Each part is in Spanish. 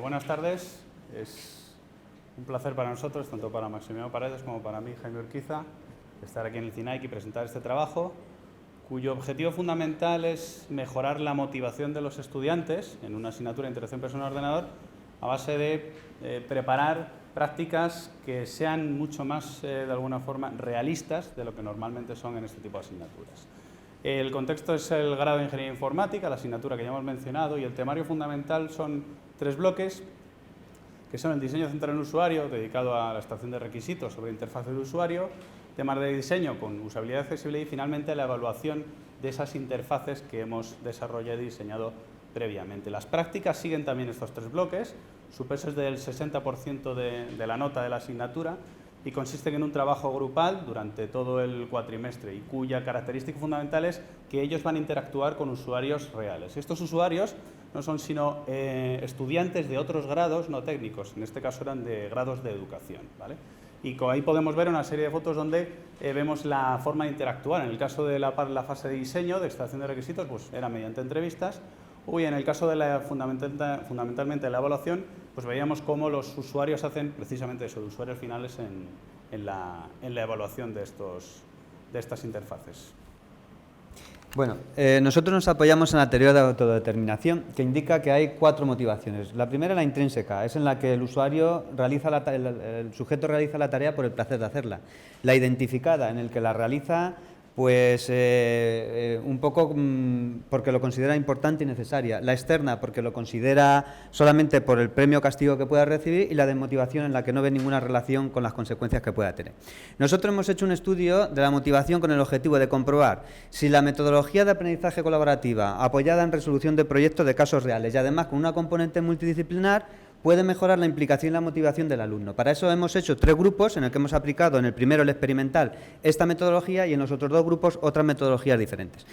Buenas tardes. Es un placer para nosotros, tanto para Maximiliano Paredes como para mí, Jaime Urquiza, estar aquí en el CINAIC y presentar este trabajo, cuyo objetivo fundamental es mejorar la motivación de los estudiantes en una asignatura de interacción persona-ordenador a base de preparar prácticas que sean mucho más, de alguna forma, realistas de lo que normalmente son en este tipo de asignaturas. El contexto es el grado de Ingeniería Informática, la asignatura que ya hemos mencionado, y el temario fundamental son 3 bloques, que son el diseño centrado en el usuario, dedicado a la extracción de requisitos sobre interfaz del usuario, temas de diseño con usabilidad y accesibilidad y finalmente la evaluación de esas interfaces que hemos desarrollado y diseñado previamente. Las prácticas siguen también estos 3 bloques, su peso es del 60% de la nota de la asignatura y consisten en un trabajo grupal durante todo el cuatrimestre y cuya característica fundamental es que ellos van a interactuar con usuarios reales. Estos usuarios no son sino estudiantes de otros grados no técnicos, en este caso eran de grados de educación, ¿vale? Y ahí podemos ver una serie de fotos donde vemos la forma de interactuar. En el caso de la fase de diseño, de extracción de requisitos, pues era mediante entrevistas. En el caso de fundamentalmente de la evaluación, pues veíamos cómo los usuarios hacen precisamente eso, de usuarios finales en la evaluación de estas interfaces. Bueno, nosotros nos apoyamos en la teoría de autodeterminación, que indica que hay 4 motivaciones. La primera, la intrínseca, es en la que el usuario el sujeto realiza la tarea por el placer de hacerla. La identificada, en el que la realiza pues un poco porque lo considera importante y necesaria. La externa, porque lo considera solamente por el premio o castigo que pueda recibir, y la desmotivación, en la que no ve ninguna relación con las consecuencias que pueda tener. Nosotros hemos hecho un estudio de la motivación con el objetivo de comprobar si la metodología de aprendizaje colaborativa, apoyada en resolución de proyectos de casos reales y además con una componente multidisciplinar, puede mejorar la implicación y la motivación del alumno. Para eso hemos hecho 3 grupos en el que hemos aplicado en el primero, el experimental, esta metodología y en los otros 2 grupos otras metodologías diferentes.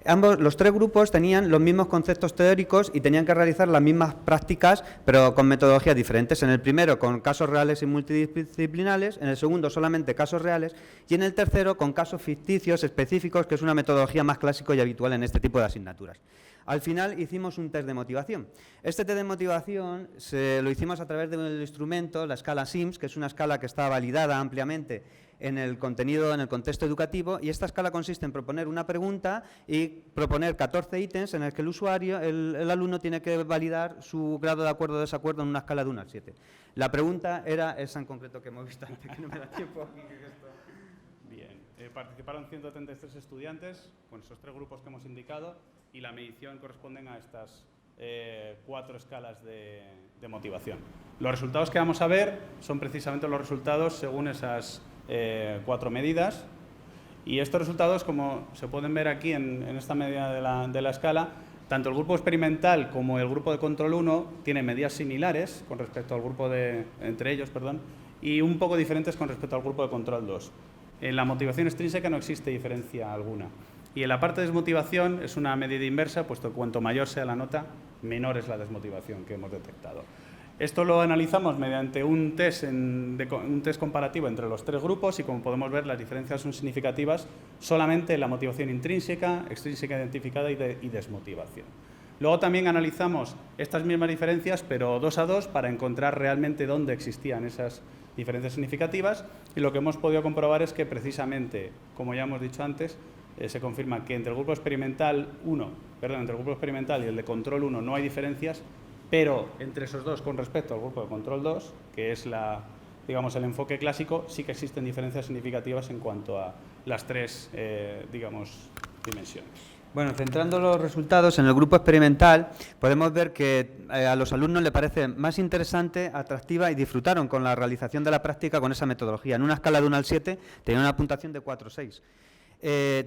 Los 3 grupos tenían los mismos conceptos teóricos y tenían que realizar las mismas prácticas, pero con metodologías diferentes. En el primero con casos reales y multidisciplinares, en el segundo solamente casos reales y en el tercero con casos ficticios específicos, que es una metodología más clásica y habitual en este tipo de asignaturas. Al final hicimos un test de motivación. Este test de motivación lo hicimos a través del instrumento, la escala SIMS, que es una escala que está validada ampliamente en el contenido, en el contexto educativo, y esta escala consiste en proponer una pregunta y proponer 14 ítems en el que el usuario, el alumno, tiene que validar su grado de acuerdo o desacuerdo en una escala de 1 al 7. La pregunta era esa en concreto que hemos visto antes, que no me da tiempo. Bien, participaron 133 estudiantes con esos 3 grupos que hemos indicado y la medición corresponden a estas 4 escalas de motivación. Los resultados que vamos a ver son precisamente los resultados según esas 4 medidas, y estos resultados, como se pueden ver aquí en esta medida de la escala, tanto el grupo experimental como el grupo de control 1 tienen medidas similares con respecto al grupo entre ellos, y un poco diferentes con respecto al grupo de control 2. En la motivación extrínseca no existe diferencia alguna. Y en la parte de desmotivación es una medida inversa, puesto que cuanto mayor sea la nota, menor es la desmotivación que hemos detectado. Esto lo analizamos mediante un test comparativo entre los 3 grupos y, como podemos ver, las diferencias son significativas solamente en la motivación intrínseca, extrínseca identificada y desmotivación. Luego también analizamos estas mismas diferencias, pero 2 a 2, para encontrar realmente dónde existían esas diferencias significativas, y lo que hemos podido comprobar es que precisamente, como ya hemos dicho antes, se confirma que entre el grupo experimental y el de control 1 no hay diferencias, pero entre esos 2 con respecto al grupo de control 2, que es el enfoque clásico, sí que existen diferencias significativas en cuanto a las 3 dimensiones. Bueno, centrando los resultados en el grupo experimental, podemos ver que a los alumnos les parece más interesante, atractiva, y disfrutaron con la realización de la práctica con esa metodología. En una escala de 1 al 7 tenían una puntuación de 4,6.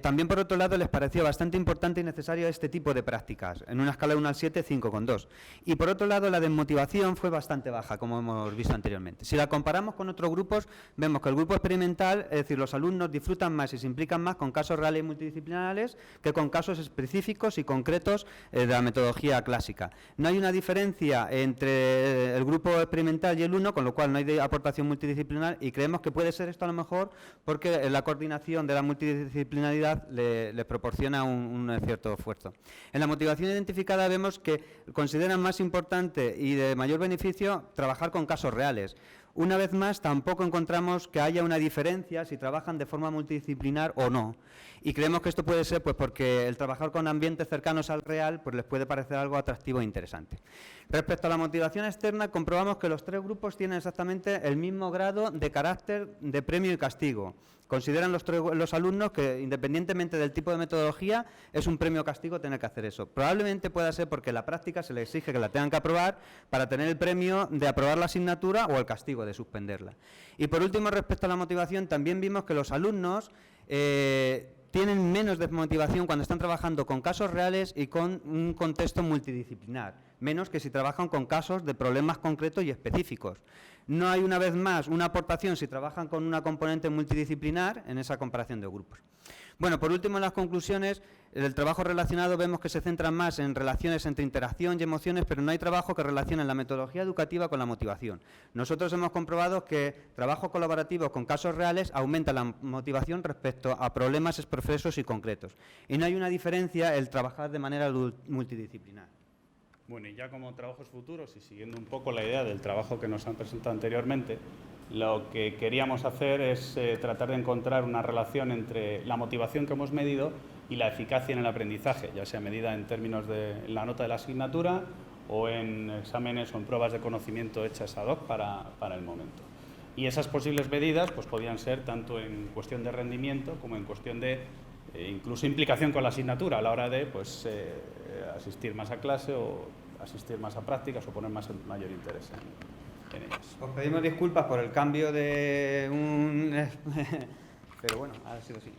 También, por otro lado, les pareció bastante importante y necesario este tipo de prácticas. En una escala de 1 al 7, 5,2. Y, por otro lado, la desmotivación fue bastante baja, como hemos visto anteriormente. Si la comparamos con otros grupos, vemos que el grupo experimental, es decir, los alumnos disfrutan más y se implican más con casos reales y multidisciplinares que con casos específicos y concretos de la metodología clásica. No hay una diferencia entre el grupo experimental y el 1, con lo cual no hay aportación multidisciplinar, y creemos que puede ser esto a lo mejor porque la coordinación de la multidisciplinaridad multidisciplinaridad les proporciona un cierto esfuerzo. En la motivación identificada vemos que consideran más importante y de mayor beneficio trabajar con casos reales. Una vez más, tampoco encontramos que haya una diferencia si trabajan de forma multidisciplinar o no. Y creemos que esto puede ser pues, porque el trabajar con ambientes cercanos al real pues, les puede parecer algo atractivo e interesante. Respecto a la motivación externa, comprobamos que los tres grupos tienen exactamente el mismo grado de carácter de premio y castigo. Consideran los alumnos que, independientemente del tipo de metodología, es un premio o castigo tener que hacer eso. Probablemente pueda ser porque en la práctica se les exige que la tengan que aprobar para tener el premio de aprobar la asignatura o el castigo de suspenderla. Y por último, respecto a la motivación, también vimos que los alumnos tienen menos desmotivación cuando están trabajando con casos reales y con un contexto multidisciplinar, menos que si trabajan con casos de problemas concretos y específicos. No hay, una vez más, una aportación si trabajan con una componente multidisciplinar en esa comparación de grupos. Bueno, por último, en las conclusiones, el trabajo relacionado vemos que se centra más en relaciones entre interacción y emociones, pero no hay trabajo que relacione la metodología educativa con la motivación. Nosotros hemos comprobado que trabajos colaborativos con casos reales aumenta la motivación respecto a problemas expresos y concretos. Y no hay una diferencia el trabajar de manera multidisciplinar. Bueno, y ya como trabajos futuros y siguiendo un poco la idea del trabajo que nos han presentado anteriormente, lo que queríamos hacer es tratar de encontrar una relación entre la motivación que hemos medido y la eficacia en el aprendizaje, ya sea medida en términos de la nota de la asignatura o en exámenes o en pruebas de conocimiento hechas ad hoc para el momento. Y esas posibles medidas pues, podían ser tanto en cuestión de rendimiento como en cuestión de incluso implicación con la asignatura a la hora de pues, asistir más a clase o asistir más a prácticas o poner mayor interés en ellas. Os pedimos disculpas por el cambio de un... pero bueno, ha sido así.